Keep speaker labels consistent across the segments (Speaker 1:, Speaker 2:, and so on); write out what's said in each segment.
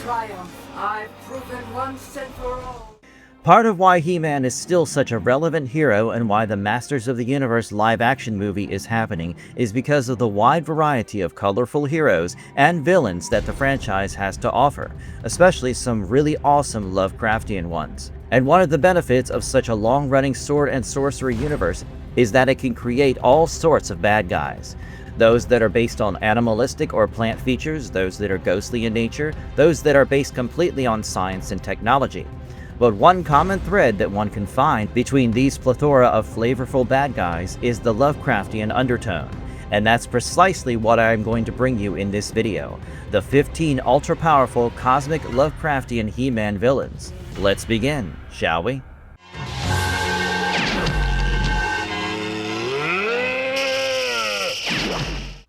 Speaker 1: triumph. I've proven once and for all.
Speaker 2: Part of why He-Man is still such a relevant hero and why the Masters of the Universe live-action movie is happening is because of the wide variety of colorful heroes and villains that the franchise has to offer, especially some really awesome Lovecraftian ones. And one of the benefits of such a long-running sword and sorcery universe is that it can create all sorts of bad guys. Those that are based on animalistic or plant features, those that are ghostly in nature, those that are based completely on science and technology. But one common thread that one can find between these plethora of flavorful bad guys is the Lovecraftian undertone. And that's precisely what I am going to bring you in this video. The 15 ultra-powerful cosmic Lovecraftian He-Man villains. Let's begin, shall we?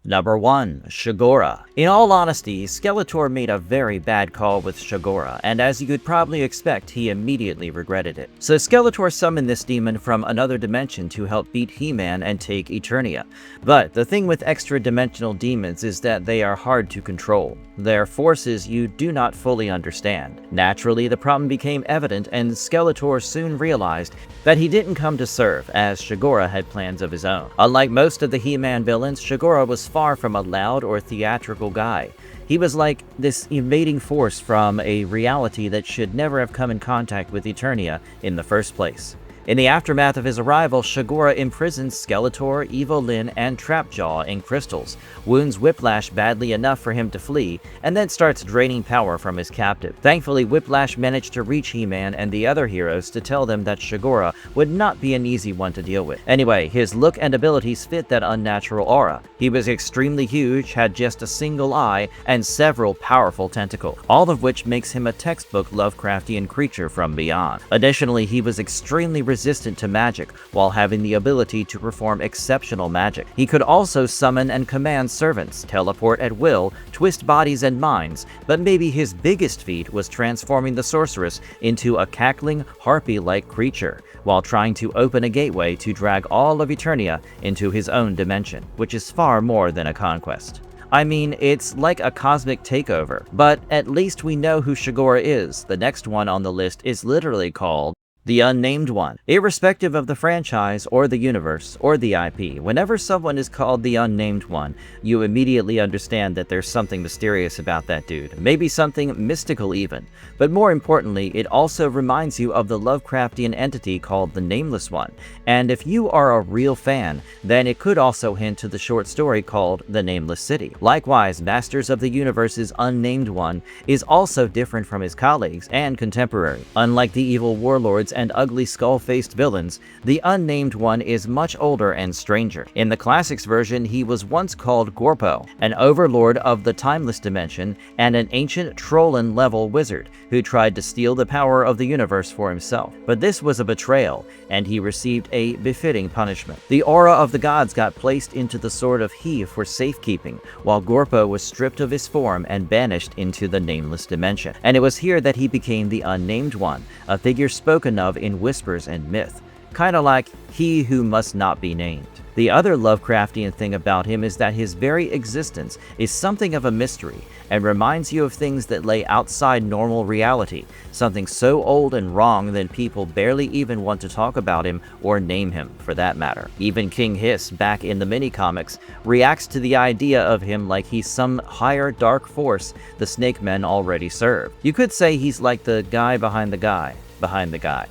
Speaker 2: Number 1. Shagora. In all honesty, Skeletor made a very bad call with Shagora, and as you could probably expect, he immediately regretted it. So Skeletor summoned this demon from another dimension to help beat He-Man and take Eternia. But the thing with extra-dimensional demons is that they are hard to control. Their forces you do not fully understand. Naturally, the problem became evident, and Skeletor soon realized that he didn't come to serve, as Shagora had plans of his own. Unlike most of the He-Man villains, Shagora was far from a loud or theatrical guy. He was like this invading force from a reality that should never have come in contact with Eternia in the first place. In the aftermath of his arrival, Shagora imprisons Skeletor, Evil-Lyn, and Trapjaw in crystals, wounds Whiplash badly enough for him to flee, and then starts draining power from his captive. Thankfully, Whiplash managed to reach He-Man and the other heroes to tell them that Shagora would not be an easy one to deal with. Anyway, his look and abilities fit that unnatural aura. He was extremely huge, had just a single eye, and several powerful tentacles, all of which makes him a textbook Lovecraftian creature from beyond. Additionally, he was extremely resistant to magic, while having the ability to perform exceptional magic. He could also summon and command servants, teleport at will, twist bodies and minds, but maybe his biggest feat was transforming the sorceress into a cackling, harpy-like creature, while trying to open a gateway to drag all of Eternia into his own dimension, which is far more than a conquest. I mean, it's like a cosmic takeover, but at least we know who Shagora is. The next one on the list is literally called the Unnamed One. Irrespective of the franchise or the universe or the IP, whenever someone is called the Unnamed One, you immediately understand that there's something mysterious about that dude, maybe something mystical even. But more importantly, it also reminds you of the Lovecraftian entity called the Nameless One, and if you are a real fan, then it could also hint to the short story called The Nameless City. Likewise, Masters of the Universe's Unnamed One is also different from his colleagues and contemporary. Unlike the evil warlords and ugly skull-faced villains, the Unnamed One is much older and stranger. In the Classics version, he was once called Gorpo, an overlord of the Timeless Dimension and an ancient Trollin-level wizard who tried to steal the power of the universe for himself. But this was a betrayal, and he received a befitting punishment. The aura of the gods got placed into the Sword of He for safekeeping, while Gorpo was stripped of his form and banished into the Nameless Dimension. And it was here that he became the Unnamed One, a figure spoken of in whispers and myth, kinda like he who must not be named. The other Lovecraftian thing about him is that his very existence is something of a mystery and reminds you of things that lay outside normal reality, something so old and wrong that people barely even want to talk about him or name him for that matter. Even King Hiss, back in the mini-comics, reacts to the idea of him like he's some higher dark force the Snake Men already serve. You could say he's like the guy behind the guy.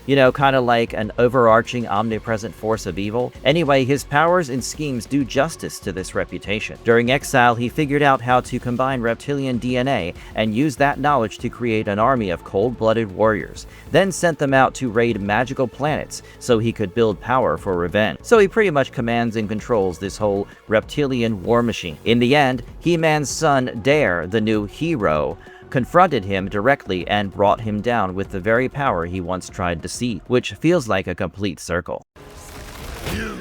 Speaker 2: You know, kind of like an overarching omnipresent force of evil. Anyway, his powers and schemes do justice to this reputation. During exile, he figured out how to combine reptilian DNA and use that knowledge to create an army of cold-blooded warriors, then sent them out to raid magical planets so he could build power for revenge. So he pretty much commands and controls this whole reptilian war machine. In the end, He-Man's son, Dayar, the new hero, confronted him directly and brought him down with the very power he once tried to seize, which feels like a complete circle.
Speaker 3: You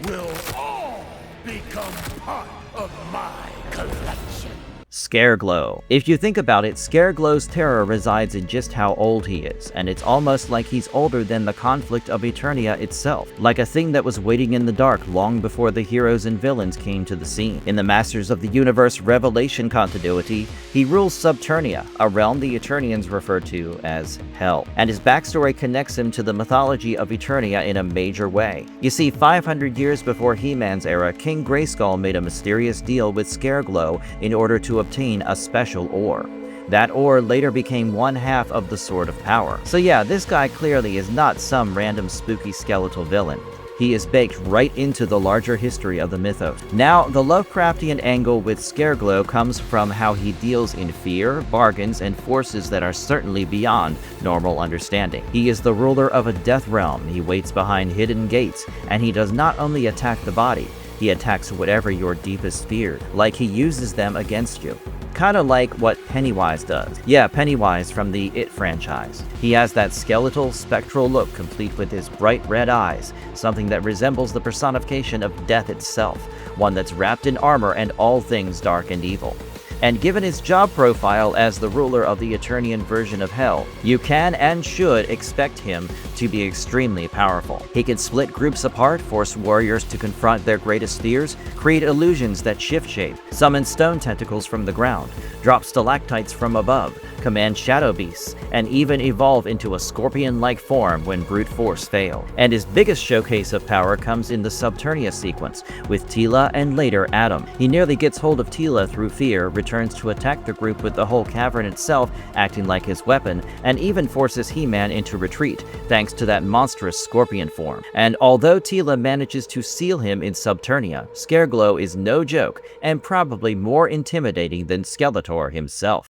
Speaker 3: will all become part of my collection.
Speaker 2: Scareglow. If you think about it, Scareglow's terror resides in just how old he is, and it's almost like he's older than the conflict of Eternia itself, like a thing that was waiting in the dark long before the heroes and villains came to the scene. In the Masters of the Universe Revelation continuity, he rules Subternia, a realm the Eternians refer to as Hell, and his backstory connects him to the mythology of Eternia in a major way. You see, 500 years before He-Man's era, King Grayskull made a mysterious deal with Scareglow in order to obtain a special ore. That ore later became one half of the Sword of Power. So yeah, this guy clearly is not some random spooky skeletal villain. He is baked right into the larger history of the mythos. Now, the Lovecraftian angle with Scareglow comes from how he deals in fear, bargains, and forces that are certainly beyond normal understanding. He is the ruler of a death realm, he waits behind hidden gates, and he does not only attack the body, he attacks whatever your deepest feared, like he uses them against you. Kinda like what Pennywise does. Yeah, Pennywise from the It franchise. He has that skeletal, spectral look complete with his bright red eyes, something that resembles the personification of death itself, one that's wrapped in armor and all things dark and evil. And given his job profile as the ruler of the Eternian version of Hell, you can and should expect him to be extremely powerful. He can split groups apart, force warriors to confront their greatest fears, create illusions that shift shape, summon stone tentacles from the ground, drop stalactites from above, command shadow beasts, and even evolve into a scorpion-like form when brute force failed. And his biggest showcase of power comes in the Subternia sequence, with Teela and later Adam. He nearly gets hold of Teela through fear, returns to attack the group with the whole cavern itself acting like his weapon, and even forces He-Man into retreat, thanks to that monstrous scorpion form. And although Teela manages to seal him in Subternia, Scareglow is no joke, and probably more intimidating than Skeletor himself.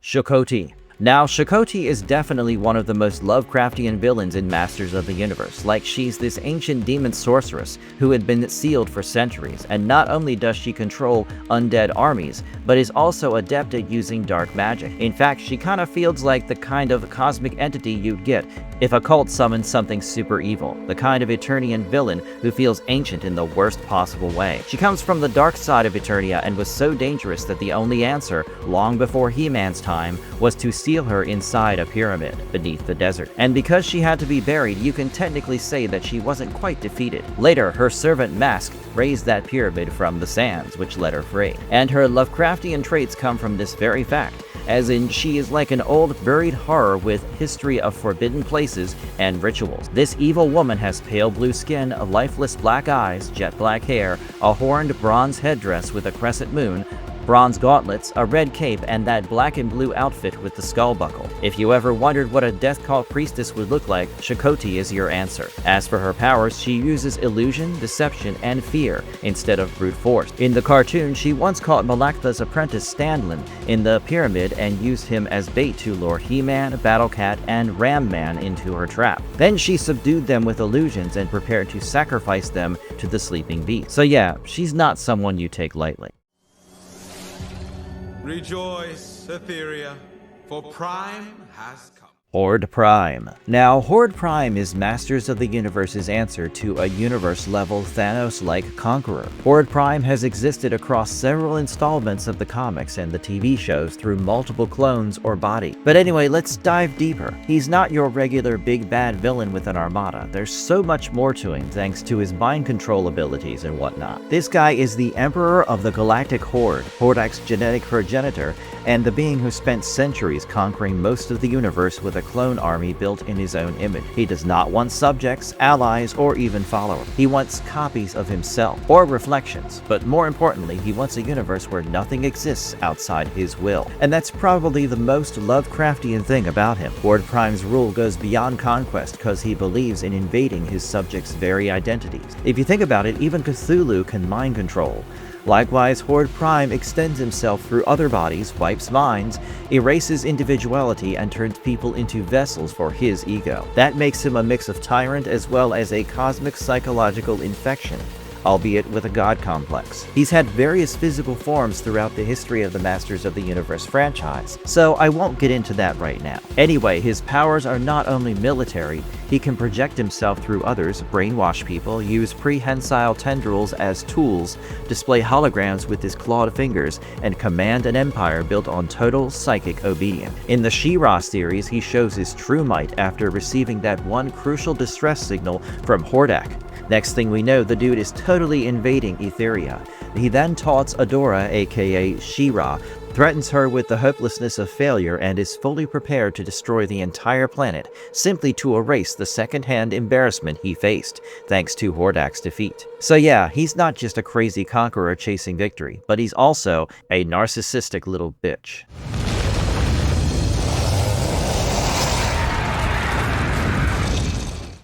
Speaker 2: Shakoti. Now, Shakoti is definitely one of the most Lovecraftian villains in Masters of the Universe, like she's this ancient demon sorceress who had been sealed for centuries, and not only does she control undead armies, but is also adept at using dark magic. In fact, she kinda feels like the kind of cosmic entity you'd get if a cult summons something super evil, the kind of Eternian villain who feels ancient in the worst possible way. She comes from the dark side of Eternia and was so dangerous that the only answer, long before He-Man's time, was to seal her inside a pyramid beneath the desert. And because she had to be buried, you can technically say that she wasn't quite defeated. Later, her servant Mask raised that pyramid from the sands, which let her free. And her Lovecraftian traits come from this very fact, as in she is like an old buried horror with history of forbidden places and rituals. This evil woman has pale blue skin, lifeless black eyes, jet black hair, a horned bronze headdress with a crescent moon, bronze gauntlets, a red cape, and that black and blue outfit with the skull buckle. If you ever wondered what a death cult priestess would look like, Shakoti is your answer. As for her powers, she uses illusion, deception, and fear instead of brute force. In the cartoon, she once caught Malaktha's apprentice Stanlin in the pyramid and used him as bait to lure He-Man, Battlecat, and Ram-Man into her trap. Then she subdued them with illusions and prepared to sacrifice them to the sleeping beast. So yeah, she's not someone you take lightly.
Speaker 3: Rejoice, Etheria, for Prime has come.
Speaker 2: Horde Prime. Now, Horde Prime is Masters of the Universe's answer to a universe-level Thanos-like conqueror. Horde Prime has existed across several installments of the comics and the TV shows through multiple clones or body. But anyway, let's dive deeper. He's not your regular big bad villain with an armada. There's so much more to him thanks to his mind control abilities and whatnot. This guy is the Emperor of the Galactic Horde, Hordak's genetic progenitor, and the being who spent centuries conquering most of the universe with a clone army built in his own image. He does not want subjects, allies, or even followers. He wants copies of himself, or reflections, but more importantly, he wants a universe where nothing exists outside his will. And that's probably the most Lovecraftian thing about him. Horde Prime's rule goes beyond conquest because he believes in invading his subjects' very identities. If you think about it, even Cthulhu can mind control. Likewise, Horde Prime extends himself through other bodies, wipes minds, erases individuality, and turns people into vessels for his ego. That makes him a mix of tyrant as well as a cosmic psychological infection, albeit with a god complex. He's had various physical forms throughout the history of the Masters of the Universe franchise, so I won't get into that right now. Anyway, his powers are not only military, he can project himself through others, brainwash people, use prehensile tendrils as tools, display holograms with his clawed fingers, and command an empire built on total psychic obedience. In the She-Ra series, he shows his true might after receiving that one crucial distress signal from Hordak. Next thing we know, the dude is totally invading Etheria. He then taunts Adora, aka She-Ra, threatens her with the hopelessness of failure, and is fully prepared to destroy the entire planet, simply to erase the second-hand embarrassment he faced, thanks to Hordak's defeat. So yeah, he's not just a crazy conqueror chasing victory, but he's also a narcissistic little bitch.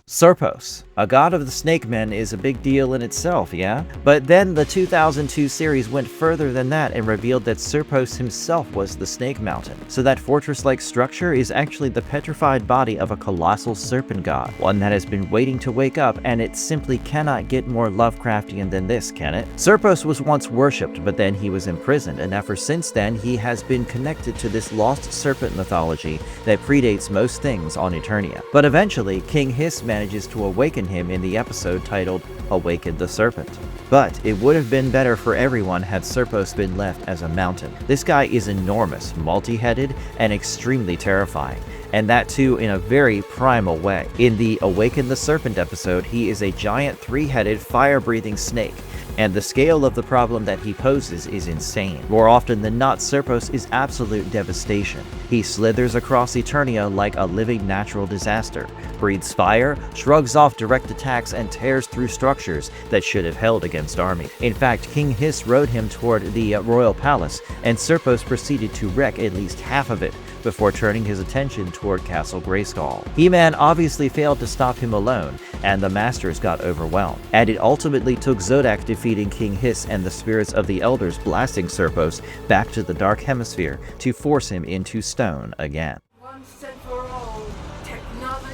Speaker 2: Serpos, a god of the snake men, is a big deal in itself, yeah? But then the 2002 series went further than that and revealed that Serpos himself was the Snake Mountain. So that fortress-like structure is actually the petrified body of a colossal serpent god, one that has been waiting to wake up, and it simply cannot get more Lovecraftian than this, can it? Serpos was once worshipped, but then he was imprisoned, and ever since then he has been connected to this lost serpent mythology that predates most things on Eternia. But eventually, King Hiss manages to awaken him in the episode titled Awaken the Serpent. But it would have been better for everyone had Serpos been left as a mountain. This guy is enormous, multi-headed, and extremely terrifying, and that too in a very primal way. In the Awaken the Serpent episode, he is a giant three-headed, fire-breathing snake, and the scale of the problem that he poses is insane. More often than not, Serpos is absolute devastation. He slithers across Eternia like a living natural disaster, breathes fire, shrugs off direct attacks, and tears through structures that should have held against armies. In fact, King Hiss rode him toward the royal palace, and Serpos proceeded to wreck at least half of it, before turning his attention toward Castle Grayskull. He-Man obviously failed to stop him alone, and the Masters got overwhelmed. And it ultimately took Zodak defeating King Hiss and the spirits of the Elders blasting Serpos back to the Dark Hemisphere to force him into stone again.
Speaker 1: Once and for all, technology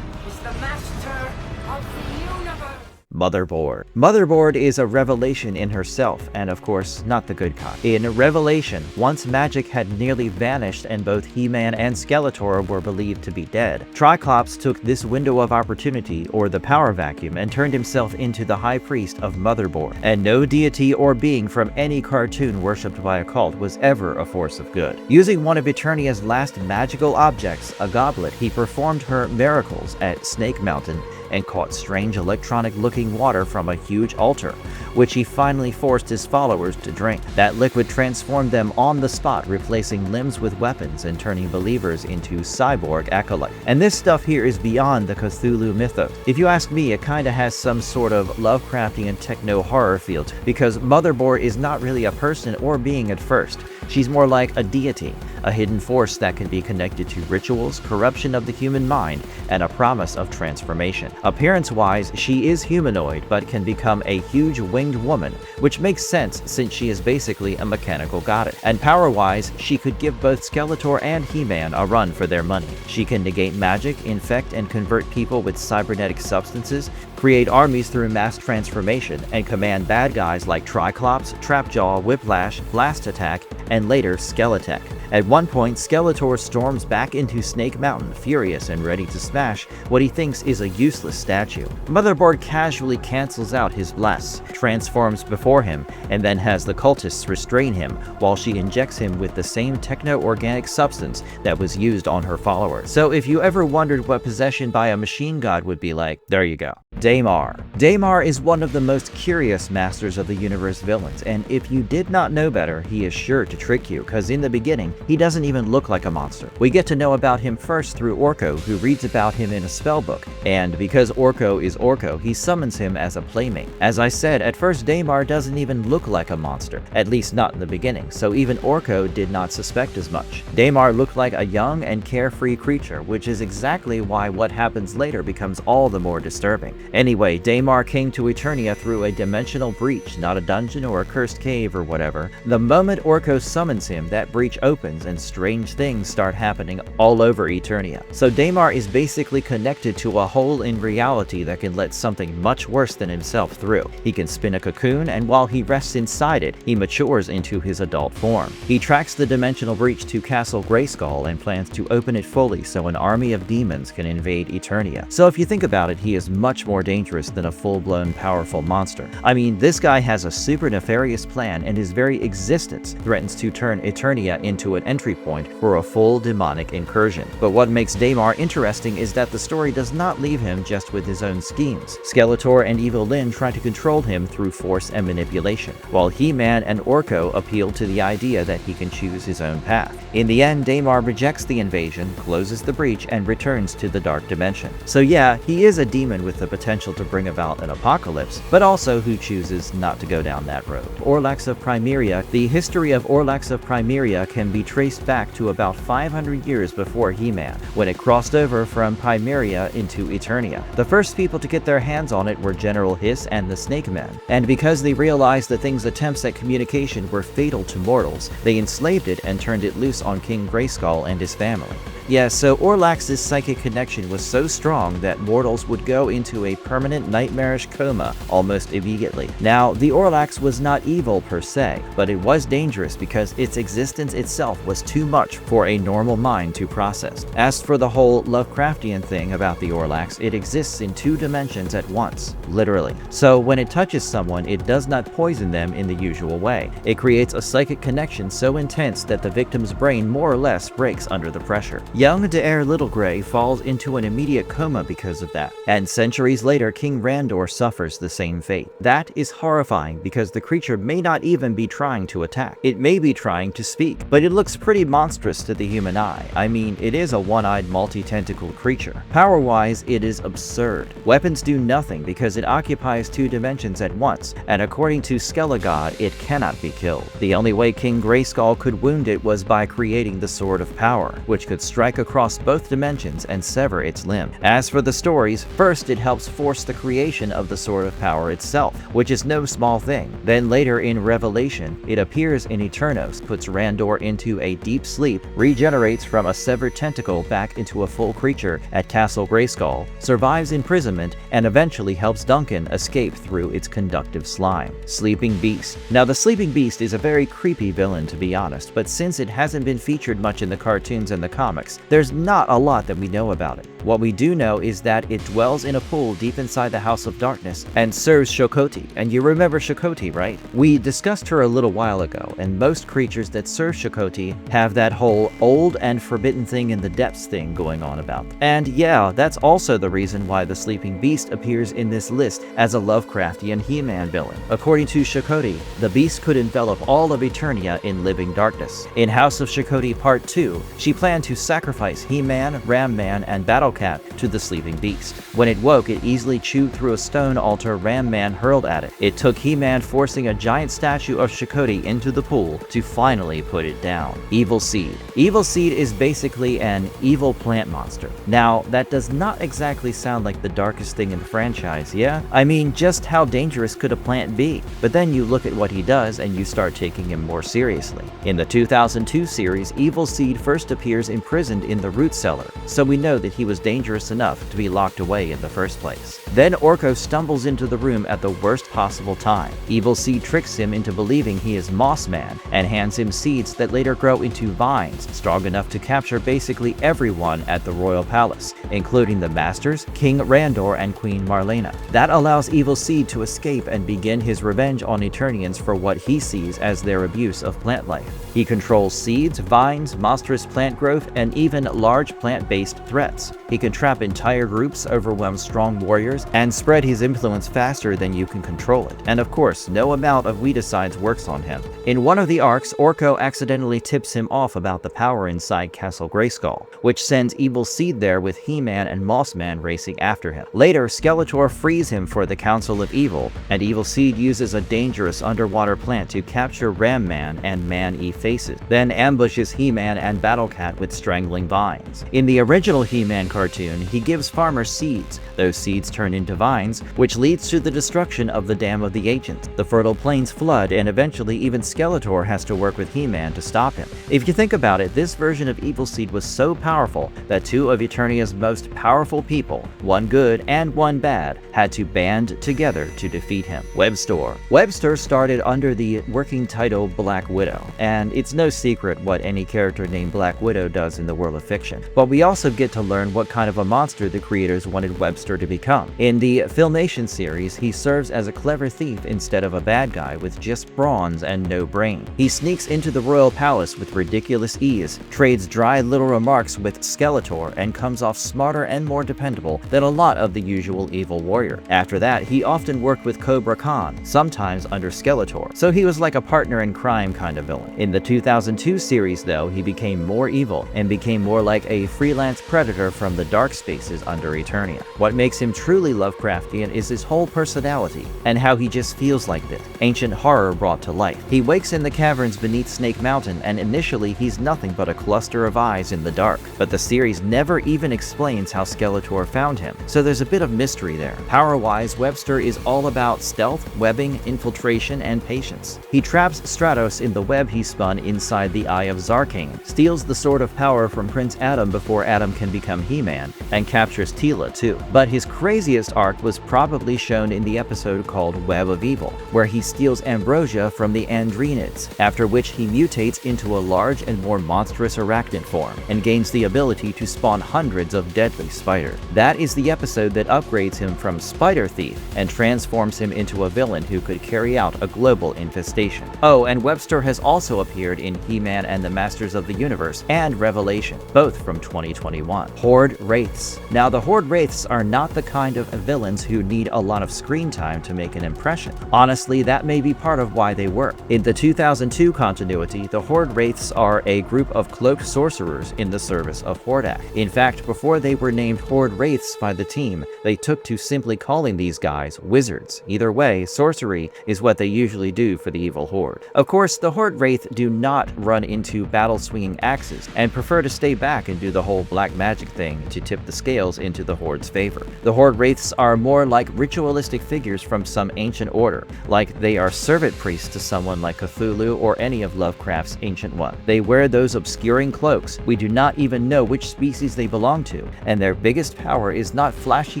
Speaker 1: is the master of the universe.
Speaker 2: Motherboard. Motherboard is a revelation in herself, and of course, not the good kind. In Revelation, once magic had nearly vanished and both He-Man and Skeletor were believed to be dead, Triclops took this window of opportunity, or the power vacuum, and turned himself into the High Priest of Motherboard. And no deity or being from any cartoon worshipped by a cult was ever a force of good. Using one of Eternia's last magical objects, a goblet, he performed her miracles at Snake Mountain and caught strange electronic-looking water from a huge altar, which he finally forced his followers to drink. That liquid transformed them on the spot, replacing limbs with weapons and turning believers into cyborg acolytes. And this stuff here is beyond the Cthulhu mythos. If you ask me, it kinda has some sort of Lovecraftian techno-horror feel to it, because Motherboard is not really a person or being at first. She's more like a deity, a hidden force that can be connected to rituals, corruption of the human mind, and a promise of transformation. Appearance-wise, she is humanoid, but can become a huge winged woman, which makes sense since she is basically a mechanical goddess. And power-wise, she could give both Skeletor and He-Man a run for their money. She can negate magic, infect and convert people with cybernetic substances, create armies through mass transformation, and command bad guys like Triclops, Trapjaw, Whiplash, Blast Attack, and later Skeletech. At one point, Skeletor storms back into Snake Mountain, furious and ready to smash what he thinks is a useless statue. Motherboard casually cancels out his blasts, transforms before him, and then has the cultists restrain him while she injects him with the same techno-organic substance that was used on her followers. So if you ever wondered what possession by a machine god would be like, there you go. Daymar. Daymar is one of the most curious Masters of the Universe villains, and if you did not know better, he is sure to trick you, because in the beginning, he doesn't even look like a monster. We get to know about him first through Orko, who reads about him in a spellbook, and because Orko is Orko, he summons him as a playmate. As I said, at first Daymar doesn't even look like a monster, at least not in the beginning, so even Orko did not suspect as much. Daymar looked like a young and carefree creature, which is exactly why what happens later becomes all the more disturbing. Anyway, Dayar came to Eternia through a dimensional breach, not a dungeon or a cursed cave or whatever. The moment Orko summons him, that breach opens and strange things start happening all over Eternia. So Dayar is basically connected to a hole in reality that can let something much worse than himself through. He can spin a cocoon, and while he rests inside it, he matures into his adult form. He tracks the dimensional breach to Castle Grayskull and plans to open it fully so an army of demons can invade Eternia. So if you think about it, he is much more dangerous than a full-blown powerful monster. I mean, this guy has a super nefarious plan, and his very existence threatens to turn Eternia into an entry point for a full demonic incursion. But what makes Dayar interesting is that the story does not leave him just with his own schemes. Skeletor and Evil Lyn try to control him through force and manipulation, while He-Man and Orko appeal to the idea that he can choose his own path. In the end, Dayar rejects the invasion, closes the breach, and returns to the Dark Dimension. So yeah, he is a demon with the potential to bring about an apocalypse, but also who chooses not to go down that road. Orlax of Primia. The history of Orlax of Primia can be traced back to about 500 years before He-Man, when it crossed over from Primia into Eternia. The first people to get their hands on it were General Hiss and the Snake Men, and because they realized the thing's attempts at communication were fatal to mortals, they enslaved it and turned it loose on King Grayskull and his family. Yeah, so Orlax's psychic connection was so strong that mortals would go into a permanent nightmarish coma almost immediately. Now, the Orlax was not evil per se, but it was dangerous because its existence itself was too much for a normal mind to process. As for the whole Lovecraftian thing about the Orlax, it exists in 2 dimensions at once, literally. So when it touches someone, it does not poison them in the usual way. It creates a psychic connection so intense that the victim's brain more or less breaks under the pressure. Young Dayar Littlegrey falls into an immediate coma because of that, and centuries later King Randor suffers the same fate. That is horrifying because the creature may not even be trying to attack. It may be trying to speak, but it looks pretty monstrous to the human eye. I mean, it is a one-eyed multi-tentacled creature. Power-wise, it is absurd. Weapons do nothing because it occupies 2 dimensions at once, and according to Skelegod, it cannot be killed. The only way King Grayskull could wound it was by creating the Sword of Power, which could strike across both dimensions and sever its limb. As for the stories, first it helps force the creation of the Sword of Power itself, which is no small thing. Then later in Revelation, it appears in Eternos, puts Randor into a deep sleep, regenerates from a severed tentacle back into a full creature at Castle Grayskull, survives imprisonment, and eventually helps Duncan escape through its conductive slime. Sleeping Beast. Now the Sleeping Beast is a very creepy villain, to be honest, but since it hasn't been featured much in the cartoons and the comics, there's not a lot that we know about it. What we do know is that it dwells in a pool deep inside the House of Darkness and serves Shakoti. And you remember Shakoti, right? We discussed her a little while ago, and most creatures that serve Shakoti have that whole old and forbidden thing in the depths thing going on about them. And yeah, that's also the reason why the Sleeping Beast appears in this list as a Lovecraftian He-Man villain. According to Shakoti, the beast could envelop all of Eternia in living darkness. In House of Shakoti Part 2, she planned to sacrifice He-Man, Ram-Man, and Battlecat to the Sleeping Beast. When it woke, it easily chewed through a stone altar Ram-Man hurled at it. It took He-Man forcing a giant statue of Shakoti into the pool to finally put it down. Evil Seed. Evil Seed is basically an evil plant monster. Now, that does not exactly sound like the darkest thing in the franchise, yeah? I mean, just how dangerous could a plant be? But then you look at what he does and you start taking him more seriously. In the 2002 series, Evil Seed first appears imprisoned in the root cellar, so we know that he was dangerous enough to be locked away in the first place. Then Orko stumbles into the room at the worst possible time. Evil Seed tricks him into believing he is Moss Man and hands him seeds that later grow into vines, strong enough to capture basically everyone at the royal palace, including the Masters, King Randor, and Queen Marlena. That allows Evil Seed to escape and begin his revenge on Eternians for what he sees as their abuse of plant life. He controls seeds, vines, monstrous plant growth, and even large plant-based threats. He can trap entire groups, overwhelm strong warriors, and spread his influence faster than you can control it. And of course, no amount of weedicides works on him. In one of the arcs, Orko accidentally tips him off about the power inside Castle Grayskull, which sends Evil Seed there with He-Man and Mossman racing after him. Later, Skeletor frees him for the Council of Evil, and Evil Seed uses a dangerous underwater plant to capture Ram-Man and Man-E Faces, then ambushes He-Man and Battlecat with strangling vines. In the original He-Man cartoon, cartoon, he gives farmers seeds. Those seeds turn into vines, which leads to the destruction of the Dam of the Ancients. The fertile plains flood, and eventually even Skeletor has to work with He-Man to stop him. If you think about it, this version of Evil Seed was so powerful that two of Eternia's most powerful people, one good and one bad, had to band together to defeat him. Webstor. Webstor started under the working title Black Widow, and it's no secret what any character named Black Widow does in the world of fiction. But we also get to learn what kind of a monster the creators wanted Webstor to become. In the Filmation series, he serves as a clever thief instead of a bad guy with just bronze and no brain. He sneaks into the royal palace with ridiculous ease, trades dry little remarks with Skeletor, and comes off smarter and more dependable than a lot of the usual evil warrior. After that, he often worked with Cobra Khan, sometimes under Skeletor, so he was like a partner in crime kind of villain. In the 2002 series though, he became more evil and became more like a freelance predator from the dark spaces under Eternia. What makes him truly Lovecraftian is his whole personality, and how he just feels like this. Ancient horror brought to life. He wakes in the caverns beneath Snake Mountain, and initially he's nothing but a cluster of eyes in the dark, but the series never even explains how Skeletor found him, so there's a bit of mystery there. Power-wise, Webstor is all about stealth, webbing, infiltration, and patience. He traps Stratos in the web he spun inside the Eye of Zarkane, steals the Sword of Power from Prince Adam before Adam can become He-Man, and captures Teela too. But his craziest arc was probably shown in the episode called Web of Evil, where he steals ambrosia from the Andrenids, after which he mutates into a large and more monstrous arachnid form, and gains the ability to spawn hundreds of deadly spiders. That is the episode that upgrades him from Spider Thief and transforms him into a villain who could carry out a global infestation. Oh, and Webstor has also appeared in He-Man and the Masters of the Universe and Revelation, both from 2021. Horde Wraiths. Now, the Horde Wraiths are not the kind of villains who need a lot of screen time to make an impression. Honestly, that may be part of why they work. In the 2002 continuity, the Horde Wraiths are a group of cloaked sorcerers in the service of Hordak. In fact, before they were named Horde Wraiths by the team, they took to simply calling these guys wizards. Either way, sorcery is what they usually do for the evil Horde. Of course, the Horde Wraith do not run into battle-swinging axes, and prefer to stay back and do the whole black magic thing to tip the scales into the Horde's favor. The Horde Wraiths are more like ritualistic figures from some ancient order, like they are servant priests to someone like Cthulhu or any of Lovecraft's Ancient One. They wear those obscuring cloaks. We do not even know which species they belong to, and their biggest power is not flashy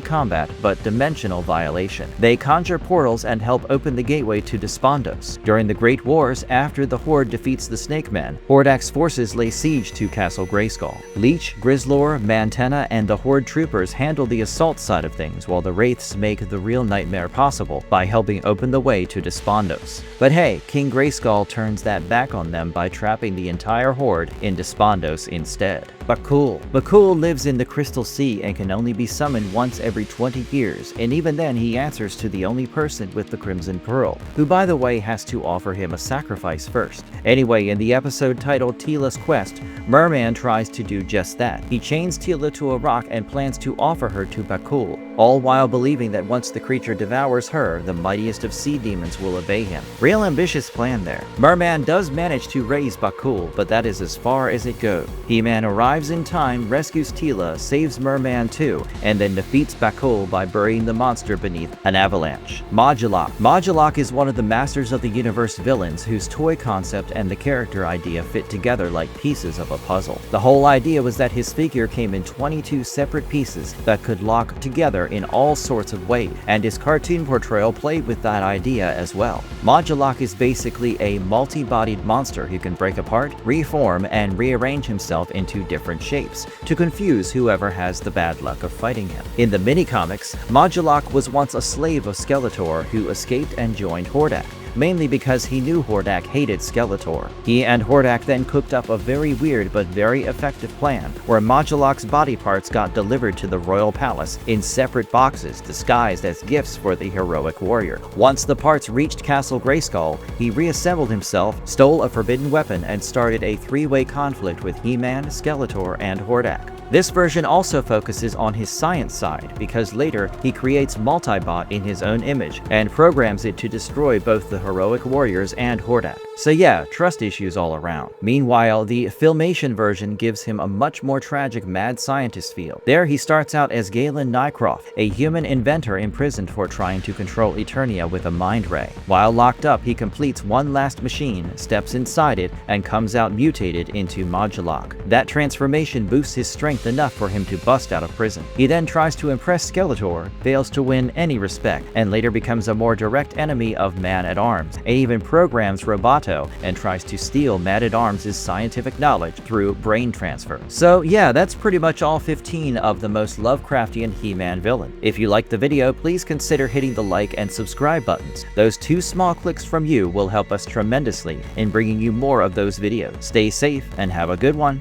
Speaker 2: combat, but dimensional violation. They conjure portals and help open the gateway to Despondos. During the Great Wars, after the Horde defeats the Snake Men, Hordak's forces lay siege to Castle Grayskull. Leech, Grizzlor, Mantenna, and the Horde troopers handle the assault side of things, while the Wraiths make the real nightmare possible by helping open the way to Despondos. But hey, King Grayskull turns that back on them by trapping the entire Horde in Despondos instead. Bakul. Bakul lives in the Crystal Sea and can only be summoned once every 20 years, and even then he answers to the only person with the Crimson Pearl, who by the way has to offer him a sacrifice first. Anyway, in the episode titled Teela's Quest, Merman tries to do just that. He chains Teela to a rock and plans to offer her to Bakul, all while believing that once the creature devours her, the mightiest of sea demons will obey him. Real ambitious plan there. Merman does manage to raise Bakul, but that is as far as it goes. He-Man arrives in time, rescues Teela, saves Merman too, and then defeats Bakul by burying the monster beneath an avalanche. Modulok. Modulok is one of the Masters of the Universe villains whose toy concept and the character idea fit together like pieces of a puzzle. The whole idea was that his figure came in 22 separate pieces that could lock together in all sorts of ways, and his cartoon portrayal played with that idea as well. Modulok is basically a multi-bodied monster who can break apart, reform, and rearrange himself into different shapes to confuse whoever has the bad luck of fighting him. In the mini-comics, Modulok was once a slave of Skeletor who escaped and joined Hordak, mainly because he knew Hordak hated Skeletor. He and Hordak then cooked up a very weird but very effective plan, where Modulok's body parts got delivered to the royal palace in separate boxes disguised as gifts for the heroic warrior. Once the parts reached Castle Grayskull, he reassembled himself, stole a forbidden weapon, and started a three-way conflict with He-Man, Skeletor, and Hordak. This version also focuses on his science side, because later he creates Multibot in his own image and programs it to destroy both the heroic warriors and Hordak. So yeah, trust issues all around. Meanwhile, the Filmation version gives him a much more tragic mad scientist feel. There he starts out as Galen Nycroft, a human inventor imprisoned for trying to control Eternia with a mind ray. While locked up, he completes one last machine, steps inside it, and comes out mutated into Modulok. That transformation boosts his strength enough for him to bust out of prison. He then tries to impress Skeletor, fails to win any respect, and later becomes a more direct enemy of Man-at-Arms, and even programs Roboto and tries to steal Man-at-Arms' scientific knowledge through brain transfer. So yeah, that's pretty much all 15 of the most Lovecraftian He-Man villain. If you liked the video, please consider hitting the like and subscribe buttons. Those 2 small clicks from you will help us tremendously in bringing you more of those videos. Stay safe and have a good one.